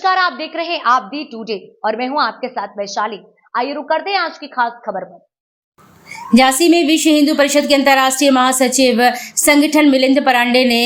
नमस्कार, आप देख रहे हैं आप दी टुडे और मैं हूं आपके साथ वैशाली। आइए रुक करते हैं आज की खास खबर पर। झांसी में विश्व हिंदू परिषद के अंतर्राष्ट्रीय महासचिव संगठन मिलिंद परांडे ने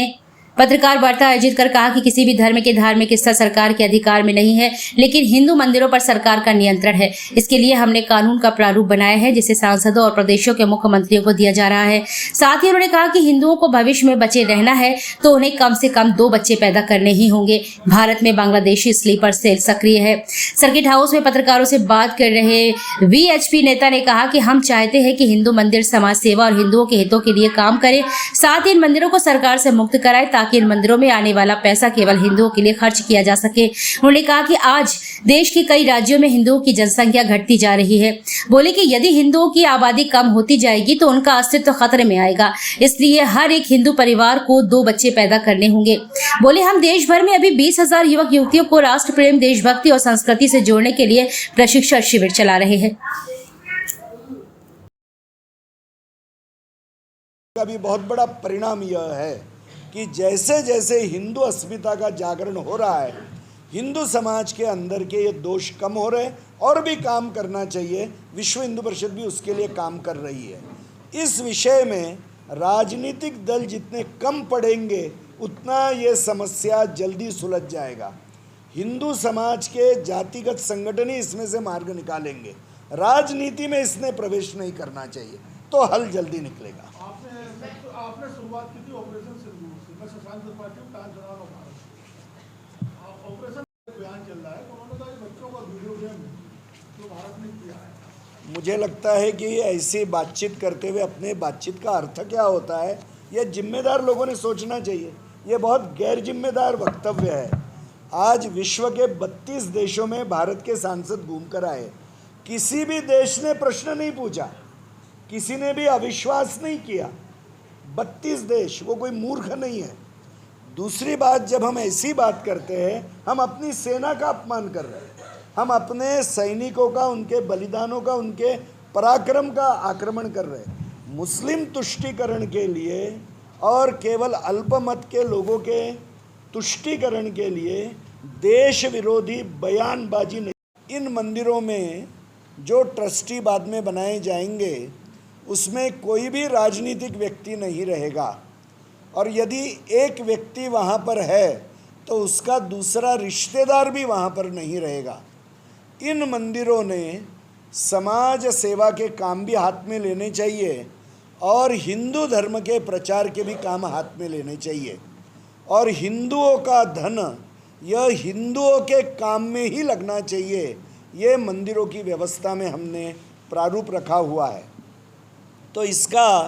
पत्रकार वार्ता आयोजित कर कहा कि किसी भी धर्म के धार्मिक स्थल सरकार के अधिकार में नहीं है, लेकिन हिंदू मंदिरों पर सरकार का नियंत्रण है। इसके लिए हमने कानून का प्रारूप बनाया है, जिसे सांसदों और प्रदेशों के मुख्यमंत्रियों को दिया जा रहा है। साथ ही उन्होंने कहा कि हिंदुओं को भविष्य में बचे रहना है तो उन्हें कम से कम 2 बच्चे पैदा करने ही होंगे। भारत में बांग्लादेशी स्लीपर सेल सक्रिय है। सर्किट हाउस में पत्रकारों से बात कर रहे वीएचपी नेता ने कहा कि हम चाहते हैं कि हिंदू मंदिर समाज सेवा और हिंदुओं के हितों के लिए काम करे, साथ ही इन मंदिरों को सरकार से मुक्त कराए ताकि इन मंदिरों में आने वाला पैसा केवल हिंदुओं के लिए खर्च किया जा सके। उन्होंने कहा कि आज देश के कई राज्यों में हिंदुओं की जनसंख्या घटती जा रही है। बोले कि यदि हिंदुओं की आबादी कम होती जाएगी तो उनका अस्तित्व खतरे में आएगा, इसलिए हर एक हिंदू परिवार को 2 बच्चे पैदा करने होंगे। बोले हम देश भर में अभी 20,000 युवक युवतियों को राष्ट्र प्रेम, देशभक्ति और संस्कृति से जोड़ने के लिए प्रशिक्षण शिविर चला रहे हैं। का भी बहुत बड़ा परिणाम यह है कि जैसे जैसे हिंदू अस्मिता का जागरण हो रहा है, हिंदू समाज के अंदर के ये दोष कम हो रहे हैं और भी काम करना चाहिए। विश्व हिंदू परिषद भी उसके लिए काम कर रही है। इस विषय में राजनीतिक दल जितने कम पड़ेंगे उतना ये समस्या जल्दी सुलझ जाएगा। हिंदू समाज के जातिगत संगठन ही इसमें से मार्ग निकालेंगे। राजनीति में इसने प्रवेश नहीं करना चाहिए तो हल जल्दी निकलेगा। आपने शुरुआत की थी ऑपरेशन सिंदूर से। मैं सशस्त्र पार्टी में ताजरान ऑपरेशन बयान चल रहा है, तो उन्होंने कहा बच्चों का वीडियो गेम जो भारत ने किया है। मुझे लगता है कि ऐसी बातचीत करते हुए अपने बातचीत का अर्थ क्या होता है, यह जिम्मेदार लोगों ने सोचना चाहिए। ये बहुत गैर जिम्मेदार वक्तव्य है। आज विश्व के 32 देशों में भारत के सांसद घूम कर आए, किसी भी देश ने प्रश्न नहीं पूछा, किसी ने भी अविश्वास नहीं किया। 32 देश, वो कोई मूर्ख नहीं है। दूसरी बात, जब हम ऐसी बात करते हैं, हम अपनी सेना का अपमान कर रहे हैं, हम अपने सैनिकों का, उनके बलिदानों का, उनके पराक्रम का आक्रमण कर रहे हैं। मुस्लिम तुष्टीकरण के लिए और केवल अल्पमत के लोगों के तुष्टीकरण के लिए देश विरोधी बयानबाजी नहीं। इन मंदिरों में जो ट्रस्टी बाद में बनाए जाएंगे उसमें कोई भी राजनीतिक व्यक्ति नहीं रहेगा, और यदि एक व्यक्ति वहाँ पर है तो उसका दूसरा रिश्तेदार भी वहाँ पर नहीं रहेगा। इन मंदिरों ने समाज सेवा के काम भी हाथ में लेने चाहिए और हिंदू धर्म के प्रचार के भी काम हाथ में लेने चाहिए, और हिंदुओं का धन यह हिंदुओं के काम में ही लगना चाहिए। ये मंदिरों की व्यवस्था में हमने प्रारूप रखा हुआ है। तो इसका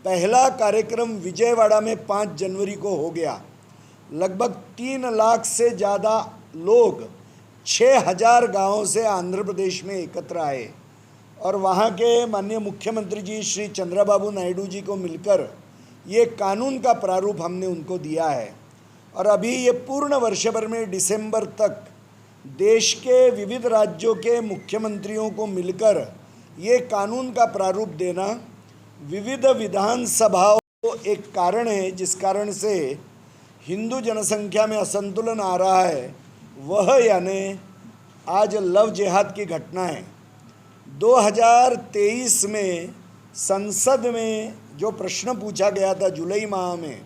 पहला कार्यक्रम विजयवाड़ा में 5 जनवरी को हो गया। लगभग 3 लाख से ज़्यादा लोग 6,000 गाँवों से आंध्र प्रदेश में एकत्र आए और वहाँ के माननीय मुख्यमंत्री जी श्री चंद्रबाबू नायडू जी को मिलकर ये कानून का प्रारूप हमने उनको दिया है। और अभी ये पूर्ण वर्ष भर में दिसंबर तक देश के विविध राज्यों के मुख्यमंत्रियों को मिलकर ये कानून का प्रारूप देना विविध विधानसभाओं को एक कारण है जिस कारण से हिंदू जनसंख्या में असंतुलन आ रहा है। वह यानी आज लव जिहाद की घटना है। 2023 में संसद में जो प्रश्न पूछा गया था जुलाई माह में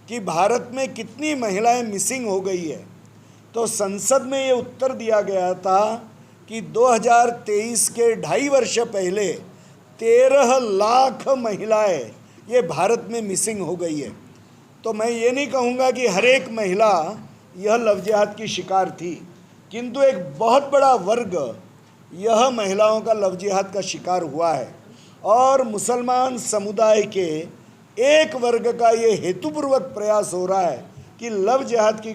कि भारत में कितनी महिलाएं मिसिंग हो गई है, तो संसद में ये उत्तर दिया गया था कि 2023 के 2.5 वर्ष पहले 13 लाख महिलाएं ये भारत में मिसिंग हो गई है। तो मैं ये नहीं कहूँगा कि हर एक महिला यह लव जिहाद की शिकार थी, किंतु एक बहुत बड़ा वर्ग यह महिलाओं का लव जिहाद का शिकार हुआ है। और मुसलमान समुदाय के एक वर्ग का ये हेतुपूर्वक प्रयास हो रहा है कि लव जिहाद की